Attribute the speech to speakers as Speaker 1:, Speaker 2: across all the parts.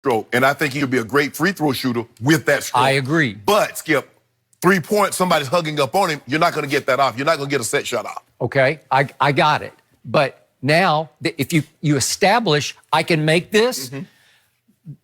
Speaker 1: stroke, and I think he could be a great free throw shooter with that stroke.
Speaker 2: I agree.
Speaker 1: But, Skip, 3 points, somebody's hugging up on him, you're not going to get that off. You're not going to get a set shot off.
Speaker 2: Okay, I got it. But now, if you establish I can make this,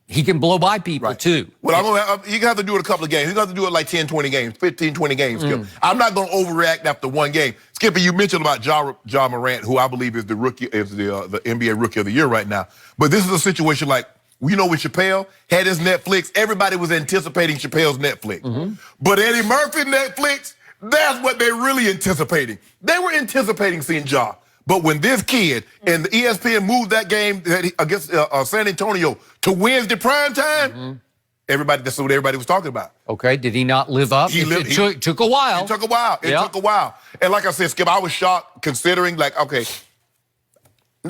Speaker 2: he can blow by people too.
Speaker 1: Well, you're going to have to do it a couple of games. You're going to have to do it like 10, 20 games, 15, 20 games, Skip. I'm not going to overreact after one game. Skippy, you mentioned about Ja Morant, who I believe is the NBA Rookie of the Year right now. But this is a situation like, with Chappelle, had his Netflix, everybody was anticipating Chappelle's Netflix. But Eddie Murphy's Netflix, that's what they're really anticipating. They were anticipating seeing Ja. But when this kid and the ESPN moved that game against San Antonio to Wednesday prime time, that's what everybody was talking about.
Speaker 2: Okay, did he not live up? It took a while.
Speaker 1: It took a while. It took a while. And like I said, Skip, I was shocked considering, like, okay,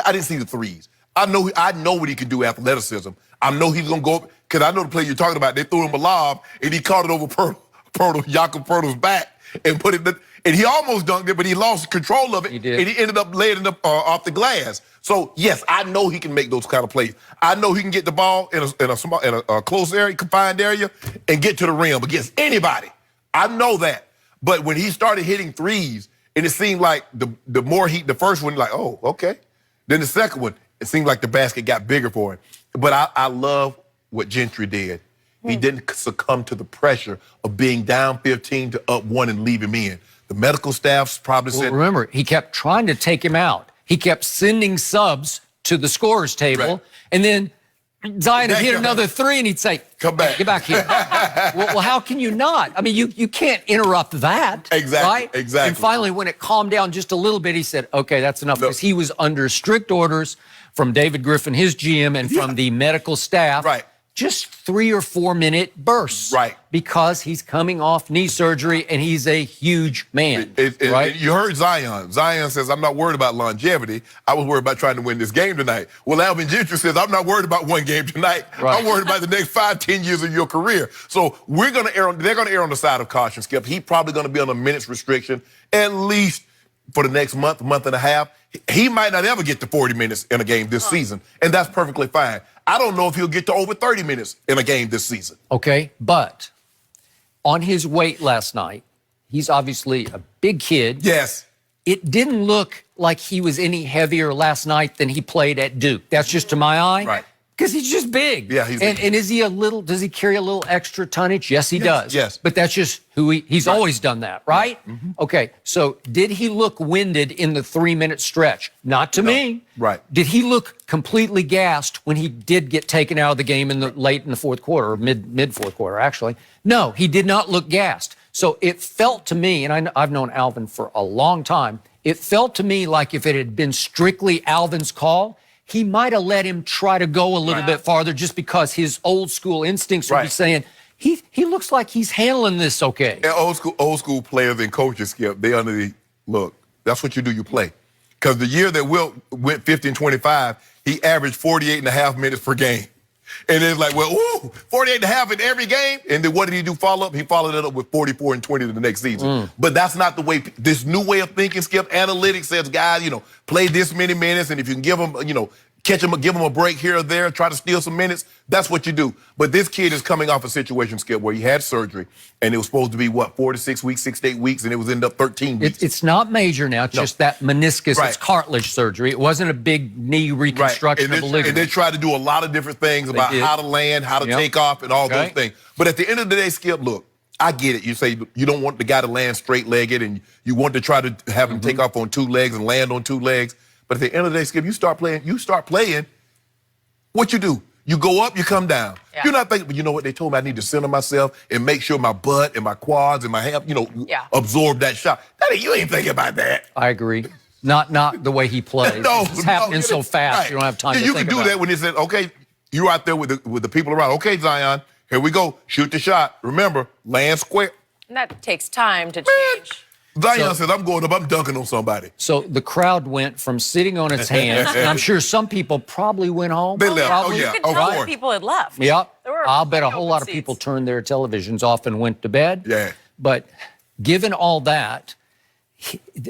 Speaker 1: I didn't see the threes. I know what he can do athleticism. I know he's going to go, because I know the player you're talking about, they threw him a lob, and he caught it over Jakob Poeltl's back and put it, and he almost dunked it, but he lost control of it, and he ended up laying it up off the glass. So, yes, I know he can make those kind of plays. I know he can get the ball in a close area, confined area, and get to the rim against anybody. I know that. But when he started hitting threes, and it seemed like the first one, like, oh, okay. Then the second one, it seemed like the basket got bigger for him. But I love what Gentry did. He didn't succumb to the pressure of being down 15 to up 1 and leave him in. The medical staff's probably said...
Speaker 2: Remember, he kept trying to take him out. He kept sending subs to the scorer's table, and then Zion would hit another three, and he'd say,
Speaker 1: come back.
Speaker 2: Get back here. well, how can you not? I mean, you can't interrupt that.
Speaker 1: Exactly,
Speaker 2: right?
Speaker 1: exactly.
Speaker 2: And finally, when it calmed down just a little bit, he said, okay, that's enough, because he was under strict orders from David Griffin, his GM, and from the medical staff.
Speaker 1: Right.
Speaker 2: Just 3 or 4 minute bursts.
Speaker 1: Right.
Speaker 2: Because he's coming off knee surgery and he's a huge man. Right?
Speaker 1: You heard Zion. Zion says, I'm not worried about longevity. I was worried about trying to win this game tonight. Well, Alvin Gentry says, I'm not worried about one game tonight.
Speaker 2: Right.
Speaker 1: I'm worried about the next 5, 10 years of your career. So they're going to err on the side of caution, Skip. He's probably going to be on a minutes restriction at least for the next month and a half. He might not ever get to 40 minutes in a game this season, and that's perfectly fine. I don't know if he'll get to over 30 minutes in a game this season.
Speaker 2: Okay, but on his weight last night, he's obviously a big kid.
Speaker 1: Yes.
Speaker 2: It didn't look like he was any heavier last night than he played at Duke. That's just to my eye.
Speaker 1: Right.
Speaker 2: Because he's just big.
Speaker 1: Yeah, he's
Speaker 2: and is he does he carry a little extra tonnage? Yes, he does.
Speaker 1: Yes.
Speaker 2: But that's just who he's always done that, right? Okay, so did he look winded in the 3-minute stretch? Not to me.
Speaker 1: Right.
Speaker 2: Did he look completely gassed when he did get taken out of the game late in the fourth quarter, or mid fourth quarter, actually? No, he did not look gassed. So it felt to me, and I've known Alvin for a long time, it felt to me like if it had been strictly Alvin's call, he might have let him try to go a little bit farther, just because his old school instincts would be saying, he looks like he's handling this okay.
Speaker 1: And old school players and coaches, Skip, look, that's what you do, you play. Because the year that Wilt went 50-25, he averaged 48.5 minutes per game. And it's like, well, 48.5 in every game. And then what did he do follow up? He followed it up with 44 and 20 the next season. But that's not the way, this new way of thinking, Skip, analytics says, guys, play this many minutes, and if you can give them, catch them, give them a break here or there, try to steal some minutes, that's what you do. But this kid is coming off a situation, Skip, where he had surgery, and it was supposed to be, 4 to 6 weeks, 6 to 8 weeks, and it was ended up 13 weeks.
Speaker 2: It's not major now, it's just that meniscus, it's cartilage surgery. It wasn't a big knee reconstruction of a ligament.
Speaker 1: And they tried to do a lot of different things about how to land, how to take off, and all those things. But at the end of the day, Skip, look, I get it. You say you don't want the guy to land straight-legged, and you want to try to have him take off on 2 legs and land on 2 legs. But at the end of the day, Skip, you start playing, what you do? You go up, you come down. Yeah. You're not thinking, but you know what? They told me I need to center myself and make sure my butt and my quads and my ham, absorb that shot. You ain't thinking about that.
Speaker 2: I agree. Not the way he plays. It's happening so fast, you don't have time to think about it.
Speaker 1: You can do that when he said, okay, you're out there with the people around. Okay, Zion, here we go. Shoot the shot. Remember, land square.
Speaker 3: And that takes time to change.
Speaker 1: Zion says, I'm going up, I'm dunking on somebody.
Speaker 2: So the crowd went from sitting on its hands, and I'm sure some people probably went home.
Speaker 1: They left.
Speaker 2: Probably.
Speaker 3: You could tell that people had left.
Speaker 2: Yeah. I'll bet a whole lot of people turned their televisions off and went to bed.
Speaker 1: Yeah.
Speaker 2: But given all that,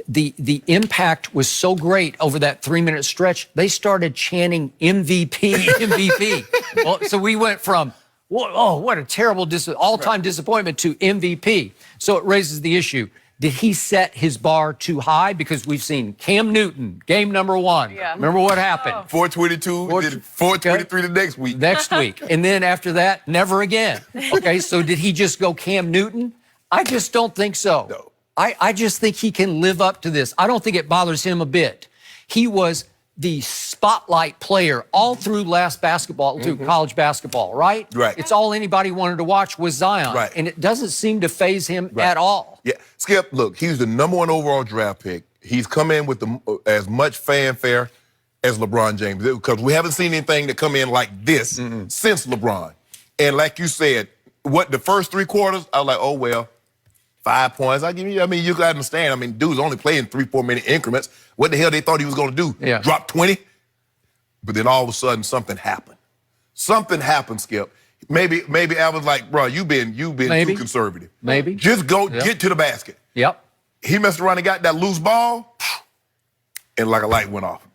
Speaker 2: the impact was so great over that 3-minute stretch, they started chanting MVP, MVP. Well, so we went from, what a terrible all-time disappointment to MVP. So it raises the issue. Did he set his bar too high? Because we've seen Cam Newton, game number 1.
Speaker 3: Yeah.
Speaker 2: Remember what happened?
Speaker 1: 422, did 423 the next week.
Speaker 2: Next week. And then after that, never again. Okay, so did he just go Cam Newton? I just don't think so.
Speaker 1: No.
Speaker 2: I just think he can live up to this. I don't think it bothers him a bit. He was the spotlight player all through last basketball, through college basketball, right?
Speaker 1: Right.
Speaker 2: It's all anybody wanted to watch was Zion.
Speaker 1: Right.
Speaker 2: And it doesn't seem to faze him at all.
Speaker 1: Yeah, Skip, look, he's the #1 overall draft pick. He's come in with as much fanfare as LeBron James, because we haven't seen anything that come in like this since LeBron. And like you said, the first 3 quarters, I was like, oh, well, 5 points. I mean, you got to understand. I mean, dude's only playing 3-4 minute increments. What the hell they thought he was going to do?
Speaker 2: Yeah.
Speaker 1: Drop 20? But then all of a sudden, something happened. Something happened, Skip. Maybe I was like, bro, you've been
Speaker 2: Maybe.
Speaker 1: too conservative.
Speaker 2: Maybe.
Speaker 1: Just go get to the basket.
Speaker 2: Yep.
Speaker 1: He messed around and got that loose ball, and like a light went off.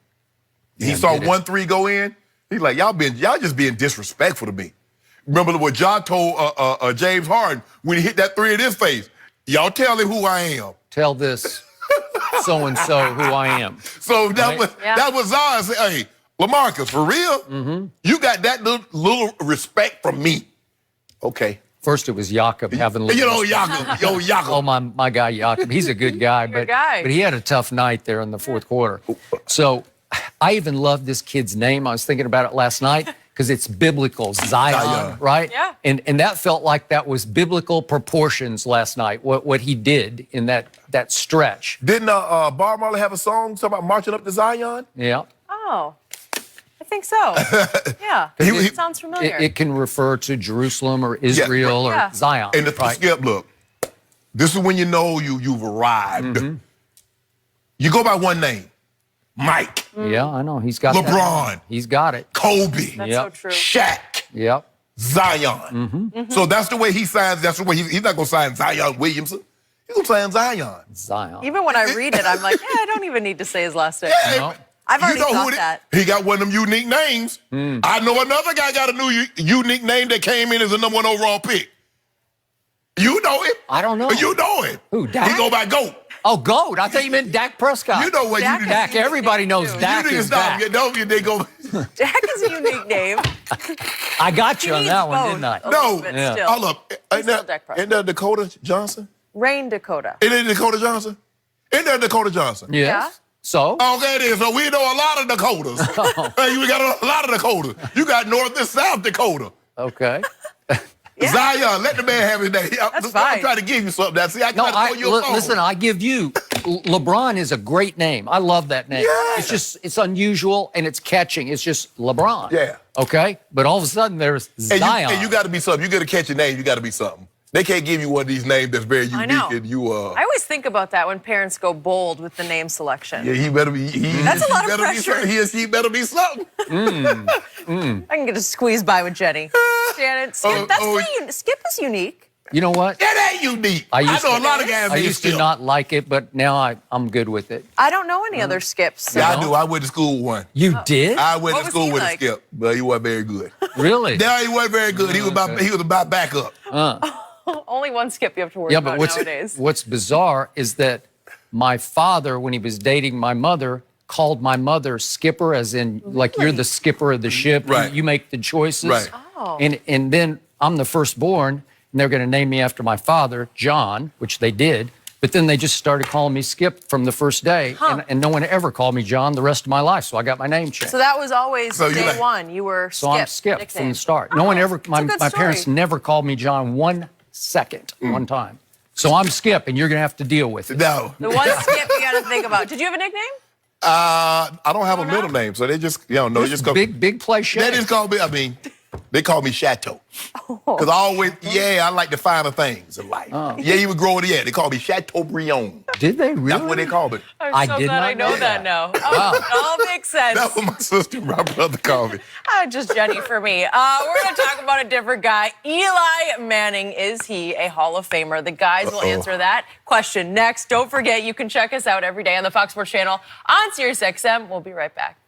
Speaker 1: He saw
Speaker 2: did it.
Speaker 1: 1-3 go in. He's like, y'all just being disrespectful to me. Remember what John told James Harden when he hit that 3 in his face? Y'all tell him who I am.
Speaker 2: Tell this so-and-so who I am.
Speaker 1: So that
Speaker 2: Right.
Speaker 1: was Zion said, hey, LaMarcus, for real? You got that little respect from me. Okay.
Speaker 2: First it was Jakob having a little...
Speaker 1: You know, Jakob.
Speaker 2: Oh, my guy Jakob. He's a good guy, but he had a tough night there in the fourth quarter. So I even love this kid's name. I was thinking about it last night because it's biblical, Zion, right?
Speaker 3: Yeah.
Speaker 2: And that felt like that was biblical proportions last night, what he did in that stretch.
Speaker 1: Didn't Bob Marley have a song talking about marching up to Zion?
Speaker 2: Yeah.
Speaker 3: Oh, I think so. Yeah, it sounds familiar.
Speaker 2: It can refer to Jerusalem or Israel or
Speaker 3: Yeah.
Speaker 2: Zion.
Speaker 1: And the
Speaker 2: right?
Speaker 1: Skip, look, this is when you know you've arrived. You go by one name, Mike,
Speaker 2: Yeah, I know. He's got
Speaker 1: LeBron.
Speaker 2: that. He's got it.
Speaker 1: Kobe,
Speaker 3: That's
Speaker 2: Yep.
Speaker 3: so true.
Speaker 1: Shaq,
Speaker 2: Yep.
Speaker 1: Zion. So that's the way he signs. That's the way he's not going to sign Zion Williamson. He's going to sign Zion.
Speaker 2: Zion.
Speaker 3: Even when I read it, I'm like, I don't even need to say his last name.
Speaker 2: No.
Speaker 3: I've already thought
Speaker 1: it is?
Speaker 3: that.
Speaker 1: He got one of them unique names. I know another guy got a new unique name that came in as a #1 overall pick. You know him.
Speaker 2: I don't know.
Speaker 1: You know him.
Speaker 2: Who, Dak?
Speaker 1: He go by GOAT.
Speaker 2: Oh, GOAT. I thought you meant Dak Prescott.
Speaker 1: You know what
Speaker 3: Dak
Speaker 1: you
Speaker 3: is
Speaker 1: do.
Speaker 2: Dak. Everybody knows
Speaker 3: You
Speaker 2: Dak
Speaker 1: You need to
Speaker 2: is
Speaker 1: stop.
Speaker 2: Dak.
Speaker 1: Don't they go.
Speaker 3: Dak is a unique name.
Speaker 2: I got
Speaker 3: He
Speaker 2: you on
Speaker 3: needs
Speaker 2: that one,
Speaker 3: both
Speaker 2: didn't I?
Speaker 3: a
Speaker 1: No.
Speaker 3: little bit
Speaker 2: Yeah.
Speaker 3: still.
Speaker 1: Hold up. Ain't
Speaker 3: still Dak Prescott.
Speaker 1: that Dakota Johnson?
Speaker 3: Rain Dakota.
Speaker 1: Ain't that Dakota Johnson? Ain't that Dakota Johnson?
Speaker 2: Yes.
Speaker 3: Yeah.
Speaker 2: So?
Speaker 1: Okay, it is. So we know a lot of Dakotas. Hey, we got a lot of Dakotas. You got North and South Dakota.
Speaker 2: Okay.
Speaker 3: Yeah.
Speaker 1: Zion, let the man have his name.
Speaker 3: That's
Speaker 1: I'm
Speaker 3: fine.
Speaker 1: trying to give you something. Now, see, I
Speaker 2: No,
Speaker 1: try to throw you a phone.
Speaker 2: listen, I give you, LeBron is a great name. I love that name.
Speaker 1: Yeah.
Speaker 2: It's unusual and it's catching. It's just LeBron.
Speaker 1: Yeah.
Speaker 2: Okay? But all of a sudden there's Zion.
Speaker 1: And you got to be something. You got to catch a name. You got to be something. They can't give you one of these names that's very unique.
Speaker 3: know.
Speaker 1: And you,
Speaker 3: I always think about that when parents go bold with the name selection.
Speaker 1: yeah, he better be.
Speaker 3: That's a lot of
Speaker 1: better be
Speaker 3: pressure.
Speaker 1: something. He or she better be something.
Speaker 3: I can get a squeeze by with Jenny. Shannon, Skip, Skip is unique.
Speaker 2: You know what?
Speaker 1: That ain't unique.
Speaker 2: I
Speaker 1: I
Speaker 2: used
Speaker 1: know
Speaker 2: to-
Speaker 1: a lot of guys.
Speaker 2: I
Speaker 1: named
Speaker 2: used to
Speaker 1: Skip.
Speaker 2: not like it, but now I'm good with it.
Speaker 3: I don't know any other Skips. So.
Speaker 1: Yeah, I do. I went to school with one.
Speaker 2: You did?
Speaker 1: I went
Speaker 3: What
Speaker 1: to
Speaker 3: was
Speaker 1: school
Speaker 3: he
Speaker 1: with
Speaker 3: like?
Speaker 1: a Skip, but he wasn't very good.
Speaker 2: Really?
Speaker 1: No, he wasn't very good. He was about backup.
Speaker 3: Only one Skip you have to worry
Speaker 2: Yeah,
Speaker 3: about
Speaker 2: but
Speaker 3: nowadays.
Speaker 2: what's bizarre is that my father, when he was dating my mother, called my mother Skipper, as in like you're the skipper of the ship.
Speaker 1: Right.
Speaker 2: You make the choices.
Speaker 1: Right.
Speaker 3: Oh.
Speaker 2: And then I'm the firstborn, and they're going to name me after my father, John, which they did. But then they just started calling me Skip from the first day, and no one ever called me John the rest of my life. So I got my name changed.
Speaker 3: So that was always
Speaker 1: So you
Speaker 3: day
Speaker 1: like-
Speaker 3: one. You were Skip.
Speaker 2: So I'm Skip from
Speaker 3: nickname.
Speaker 2: the start. No one ever,
Speaker 3: a
Speaker 2: my
Speaker 3: good
Speaker 2: parents
Speaker 3: story.
Speaker 2: never called me John 1 second, one time. So I'm Skip, and you're going to have to deal with it.
Speaker 1: No.
Speaker 3: The one Skip you got to think about. Did you have a nickname?
Speaker 1: I don't have a middle name, so they just, no, they just call
Speaker 2: Big play
Speaker 1: They
Speaker 2: shake.
Speaker 1: just call me, they call me Chateau. Because I always, I like the finer things in life. Yeah, you would grow it, they call me Chateaubriand.
Speaker 2: Did they really?
Speaker 1: That's what they called it.
Speaker 3: I'm so
Speaker 2: did
Speaker 3: glad
Speaker 2: not
Speaker 3: I know
Speaker 2: know
Speaker 3: that
Speaker 2: that.
Speaker 3: now. Oh, it all makes sense.
Speaker 1: That's what my sister and my brother called me.
Speaker 3: Just Jenny for me. We're going to talk about a different guy. Eli Manning, is he a Hall of Famer? The guys will answer that question next. Don't forget, you can check us out every day on the Fox Sports Channel on SiriusXM. We'll be right back.